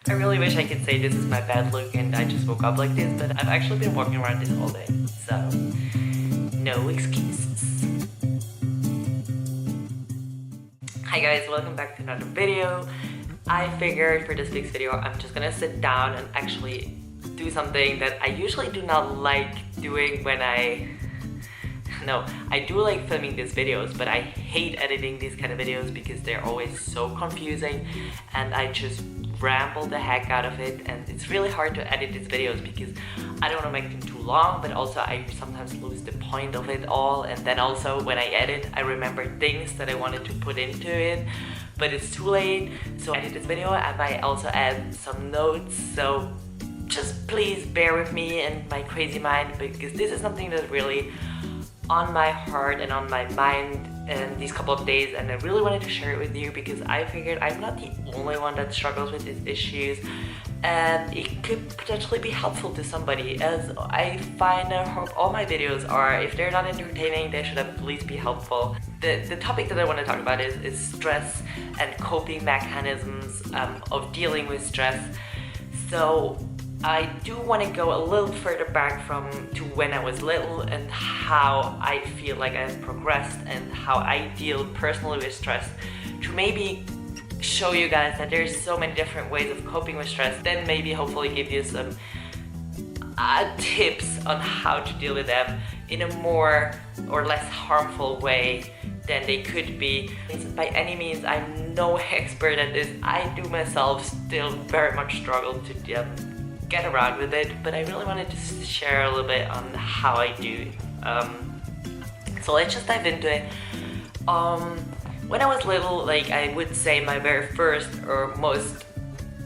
I really wish I could say this is my bad look and I just woke up like this, but I've actually been walking around this all day, so no excuses. Hi guys, welcome back to another video. I figured for this week's video I'm just gonna sit down and actually do something that I usually do not like doing when I do like filming these videos, but I hate editing these kind of videos because they're always so confusing and I just ramble the heck out of it, and it's really hard to edit these videos because I don't want to make them too long, but also I sometimes lose the point of it all, and then also when I edit I remember things that I wanted to put into it but it's too late. So I edit this video, I might also add some notes, so just please bear with me and my crazy mind, because this is something that's really on my heart and on my mind in these couple of days, and I really wanted to share it with you because I figured I'm not the only one that struggles with these issues and it could potentially be helpful to somebody, as I find and hope all my videos are. If they're not entertaining, they should at least be helpful. The topic that I want to talk about is stress and coping mechanisms of dealing with stress. So I do want to go a little further back to when I was little and how I feel like I've progressed and how I deal personally with stress, to maybe show you guys that there's so many different ways of coping with stress, then maybe hopefully give you some tips on how to deal with them in a more or less harmful way than they could be. By any means, I'm no expert at this. I do myself still very much struggle to get around with it, but I really wanted to share a little bit on how I do. So let's just dive into it. When I was little, I would say my very first or most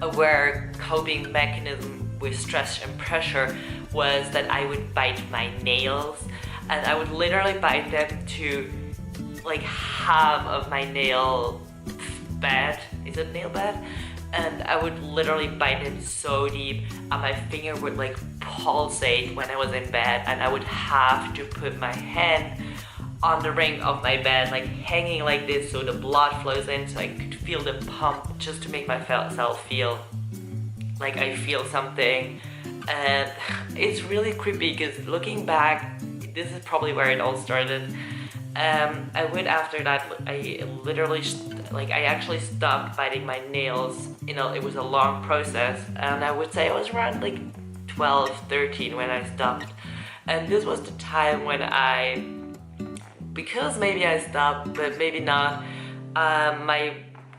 aware coping mechanism with stress and pressure was that I would bite my nails, and I would literally bite them to half of my nail bed. Is it nail bed? And I would literally bite it so deep and my finger would pulsate when I was in bed, and I would have to put my hand on the ring of my bed, hanging like this so the blood flows in, so I could feel the pump, just to make myself feel like I feel something. And it's really creepy because looking back, this is probably where it all started. After that, I literally I actually stopped biting my nails. It was a long process, and I would say I was around 12, 13 when I stopped. And this was the time when because maybe I stopped, but maybe not, my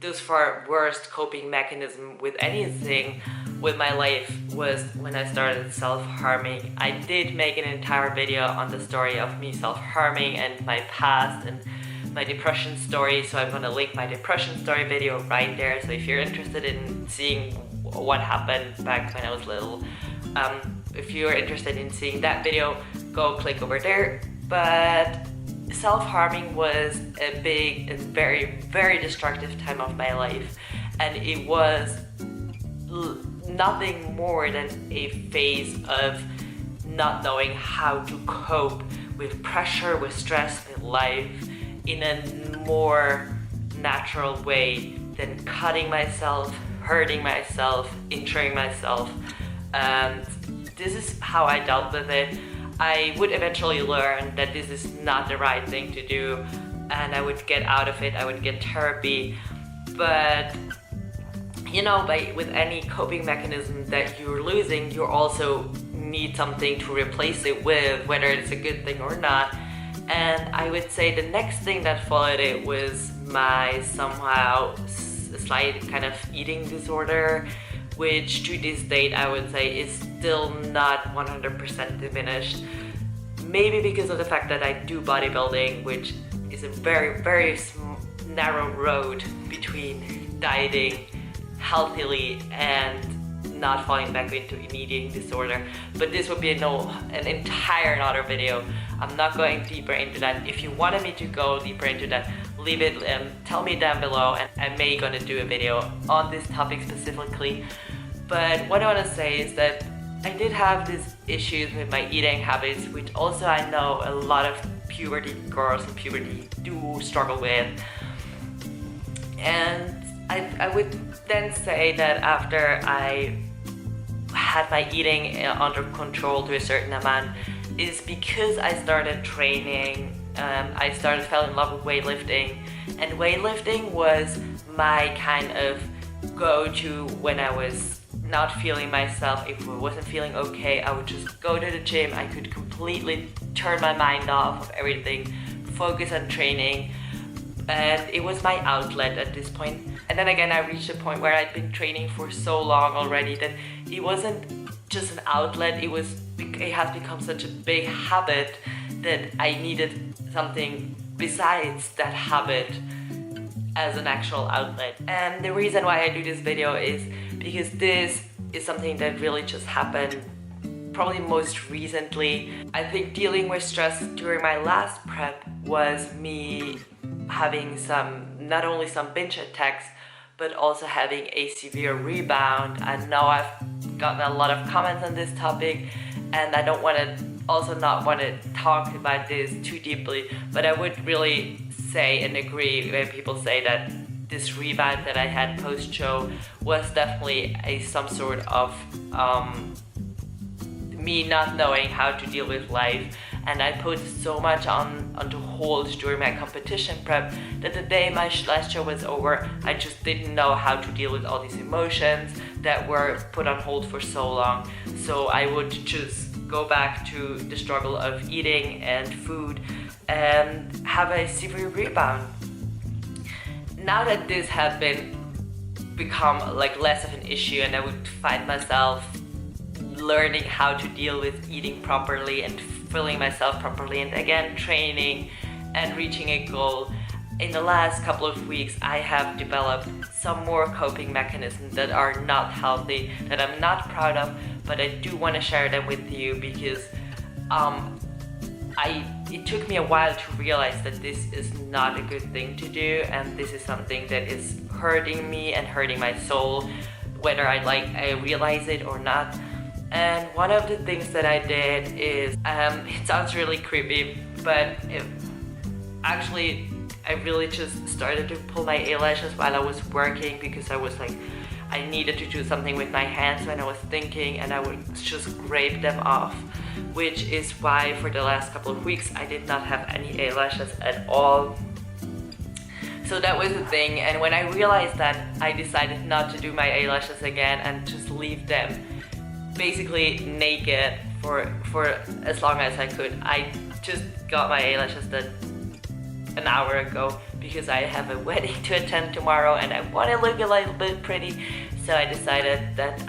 thus far worst coping mechanism with anything with my life was when I started self-harming. I did make an entire video on the story of me self-harming and my past and my depression story, so I'm gonna link my depression story video right there. So if you're interested in seeing what happened back when I was little, if you're interested in seeing that video, go click over there. But self-harming was a big and very, very destructive time of my life, and it was nothing more than a phase of not knowing how to cope with pressure, with stress in life in a more natural way than cutting myself, hurting myself, injuring myself. And this is how I dealt with it. I would eventually learn that this is not the right thing to do, and I would get out of it, I would get therapy. But with any coping mechanism that you're losing, you also need something to replace it with, whether it's a good thing or not. And I would say the next thing that followed it was my somehow slight kind of eating disorder, which to this date I would say is still not 100% diminished. Maybe because of the fact that I do bodybuilding, which is a very, very narrow road between dieting healthily and not falling back into an eating disorder. But this would be an entire another video. I'm not going deeper into that. If you wanted me to go deeper into that, leave it, tell me down below, and I may gonna do a video on this topic specifically. But what I want to say is that I did have these issues with my eating habits, which also I know a lot of puberty girls in puberty do struggle with. And I would then say that after I had my eating under control to a certain amount is because I started training. I fell in love with weightlifting, and weightlifting was my kind of go-to when I was not feeling myself. If I wasn't feeling okay, I would just go to the gym. I could completely turn my mind off of everything, focus on training, and it was my outlet at this point. And then again, I reached a point where I'd been training for so long already that it wasn't just an outlet, it has become such a big habit that I needed something besides that habit as an actual outlet. And the reason why I do this video is because this is something that really just happened probably most recently. I think dealing with stress during my last prep was me having not only some binge attacks, but also having a severe rebound. I know I've gotten a lot of comments on this topic, and I don't want to not want to talk about this too deeply, but I would really say and agree when people say that this rebound that I had post-show was definitely some sort of me not knowing how to deal with life. And I put so much onto hold during my competition prep that the day my last show was over, I just didn't know how to deal with all these emotions that were put on hold for so long. So I would just go back to the struggle of eating and food and have a severe rebound. Now that this had become like less of an issue, and I would find myself learning how to deal with eating properly and filling myself properly, and again training and reaching a goal. In the last couple of weeks, I have developed some more coping mechanisms that are not healthy, that I'm not proud of, but I do want to share them with you because it took me a while to realize that this is not a good thing to do, and this is something that is hurting me and hurting my soul, whether I realize it or not. And one of the things that I did is, it sounds really creepy, but I really just started to pull my eyelashes while I was working, because I was like, I needed to do something with my hands when I was thinking, and I would just scrape them off, which is why for the last couple of weeks I did not have any eyelashes at all. So that was the thing, and when I realized that, I decided not to do my eyelashes again and just leave them basically naked for as long as I could. I just got my eyelashes done an hour ago because I have a wedding to attend tomorrow and I want to look a little bit pretty. So I decided that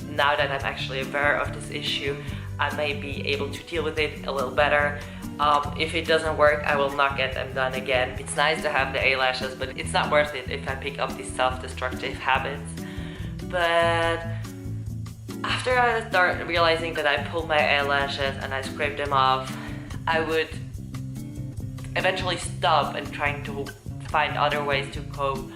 now that I'm actually aware of this issue, I may be able to deal with it a little better. If it doesn't work, I will not get them done again. It's nice to have the eyelashes, but it's not worth it if I pick up these self-destructive habits. But after I start realizing that I pulled my eyelashes and I scraped them off, I would eventually stop and trying to find other ways to cope.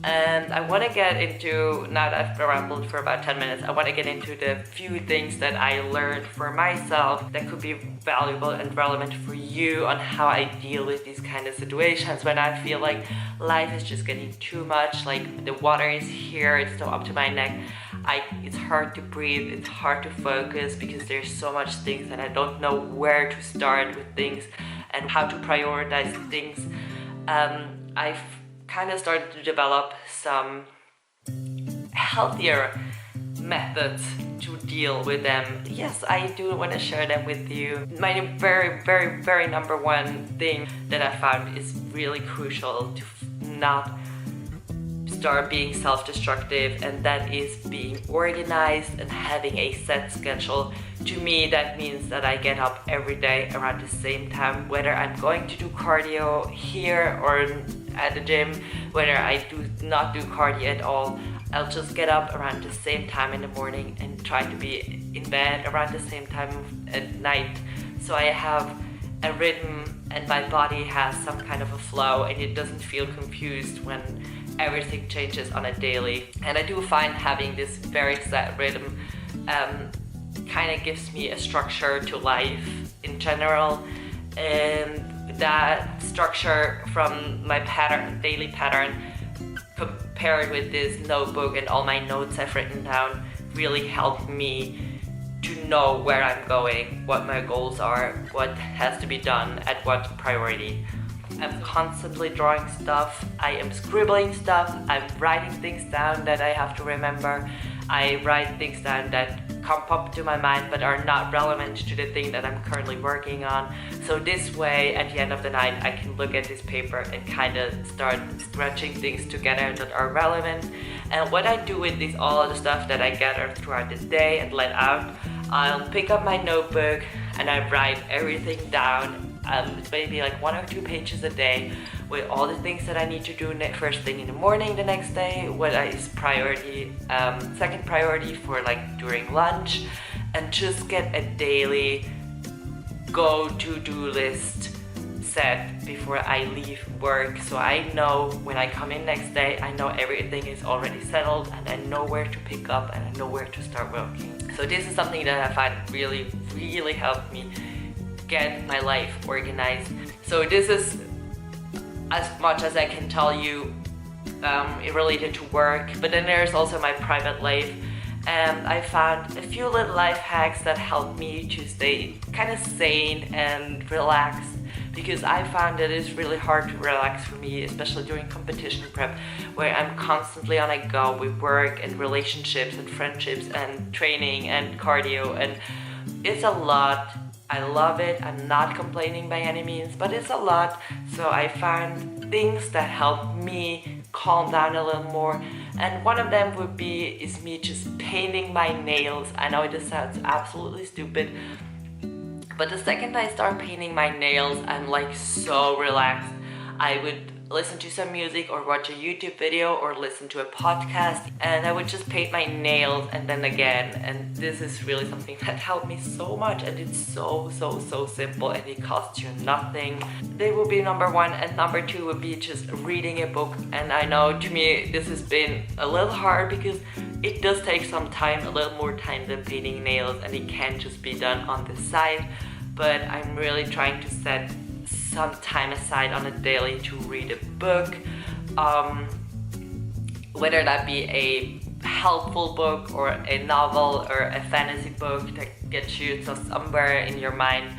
And I want to get into, now that I've rambled for about 10 minutes, I want to get into the few things that I learned for myself that could be valuable and relevant for you on how I deal with these kind of situations when I feel like life is just getting too much, like the water is here, it's so up to my neck. It's hard to breathe, it's hard to focus because there's so much things and I don't know where to start with things and how to prioritize things. I've kind of started to develop some healthier methods to deal with them. Yes, I do want to share them with you. My very, very, very number one thing that I found is really crucial to not start being self-destructive, and that is being organized and having a set schedule. To me, that means that I get up every day around the same time, whether I'm going to do cardio here or at the gym, whether I do not do cardio at all. I'll just get up around the same time in the morning and try to be in bed around the same time at night. So I have a rhythm and my body has some kind of a flow and it doesn't feel confused when everything changes on a daily. And I do find having this very set rhythm kind of gives me a structure to life in general, and that structure from my daily pattern paired with this notebook and all my notes I've written down really helped me to know where I'm going, what my goals are, what has to be done at what priority. I'm constantly drawing stuff, I am scribbling stuff, I'm writing things down that I have to remember. I write things down that come pop to my mind but are not relevant to the thing that I'm currently working on. So this way, at the end of the night, I can look at this paper and kind of start scratching things together that are relevant. And what I do with all of the stuff that I gather throughout the day and let out, I'll pick up my notebook and I write everything down. It's maybe like 1 or 2 pages a day with all the things that I need to do first thing in the morning the next day, what is priority, second priority for like during lunch, and just get a daily to-do list set before I leave work, so I know when I come in next day, I know everything is already settled and I know where to pick up and I know where to start working. So this is something that I find really helped me get my life organized. So this is as much as I can tell you related to work, but then there's also my private life, and I found a few little life hacks that help me to stay kind of sane and relaxed, because I found that it's really hard to relax for me, especially during competition prep, where I'm constantly on a go with work and relationships and friendships and training and cardio, and it's a lot. I love it, I'm not complaining by any means, but it's a lot. So I find things that help me calm down a little more, and one of them is me just painting my nails. I know this sounds absolutely stupid, but the second I start painting my nails, I'm like so relaxed. I would listen to some music or watch a YouTube video or listen to a podcast, and I would just paint my nails and then again. And this is really something that helped me so much, and it's so simple and it costs you nothing. They would be number 1, and number 2 would be just reading a book. And I know to me this has been a little hard because it does take some time, a little more time than painting nails, and it can't just be done on the side, but I'm really trying to set some time aside on a daily to read a book, whether that be a helpful book or a novel or a fantasy book that gets you to somewhere in your mind.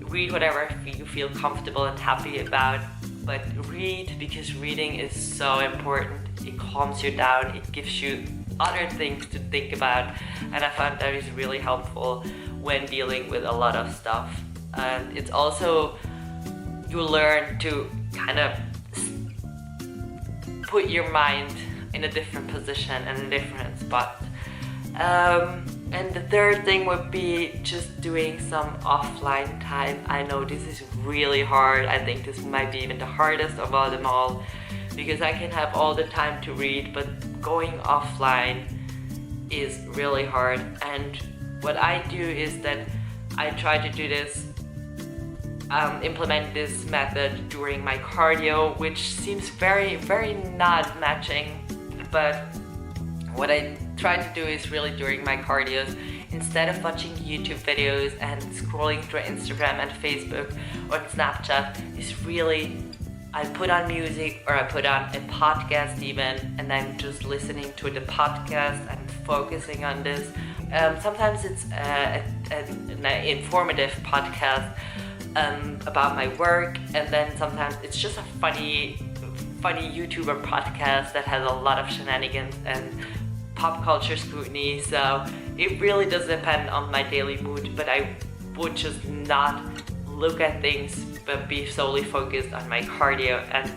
Read whatever you feel comfortable and happy about, but read, because reading is so important. It calms you down, it gives you other things to think about, and I found that is really helpful when dealing with a lot of stuff. And it's also, you learn to kind of put your mind in a different position and a different spot. And the third thing would be just doing some offline time. I know this is really hard. I think this might be even the hardest of all them all, because I can have all the time to read, but going offline is really hard. And what I do is that I try to do this, implement this method during my cardio, which seems very not matching, but what I try to do is really during my cardios, instead of watching YouTube videos and scrolling through Instagram and Facebook or Snapchat, is really, I put on music or I put on a podcast even, and I'm just listening to the podcast and focusing on this. Sometimes it's an informative podcast about my work, and then sometimes it's just a funny YouTuber podcast that has a lot of shenanigans and pop culture scrutiny. So it really does depend on my daily mood, but I would just not look at things but be solely focused on my cardio and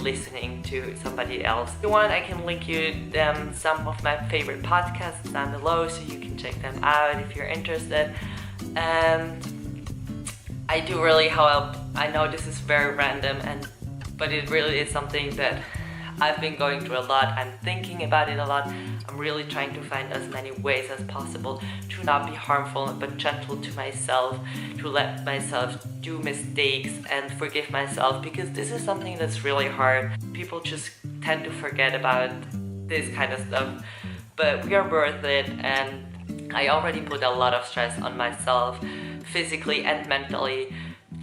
listening to somebody else. If you want, I can link you some of my favorite podcasts down below so you can check them out if you're interested. I do really help. I know this is very random, but it really is something that I've been going through a lot. I'm thinking about it a lot. I'm really trying to find as many ways as possible to not be harmful but gentle to myself, to let myself do mistakes and forgive myself, because this is something that's really hard. People just tend to forget about this kind of stuff, but we are worth it, and I already put a lot of stress on myself, physically and mentally,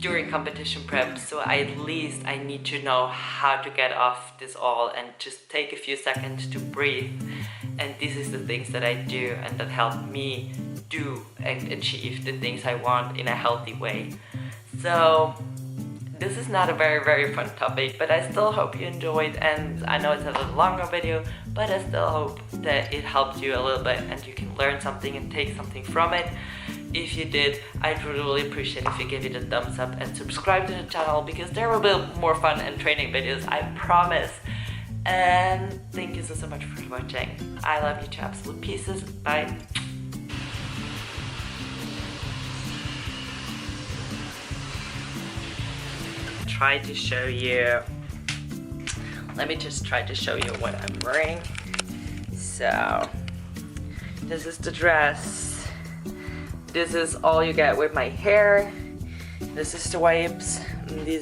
during competition prep, so at least I need to know how to get off this all and just take a few seconds to breathe. And this is the things that I do and that help me do and achieve the things I want in a healthy way. So this is not a very fun topic, but I still hope you enjoyed, and I know it's a little longer video, but I still hope that it helped you a little bit and you can learn something and take something from it. If you did, I'd really appreciate if you give it a thumbs up and subscribe to the channel, because there will be more fun and training videos, I promise. And thank you so much for watching. I love you to absolute pieces. Bye. Try to show you. Let me just try to show you what I'm wearing. So this is the dress. This is all you get with my hair. This is the wipes. And these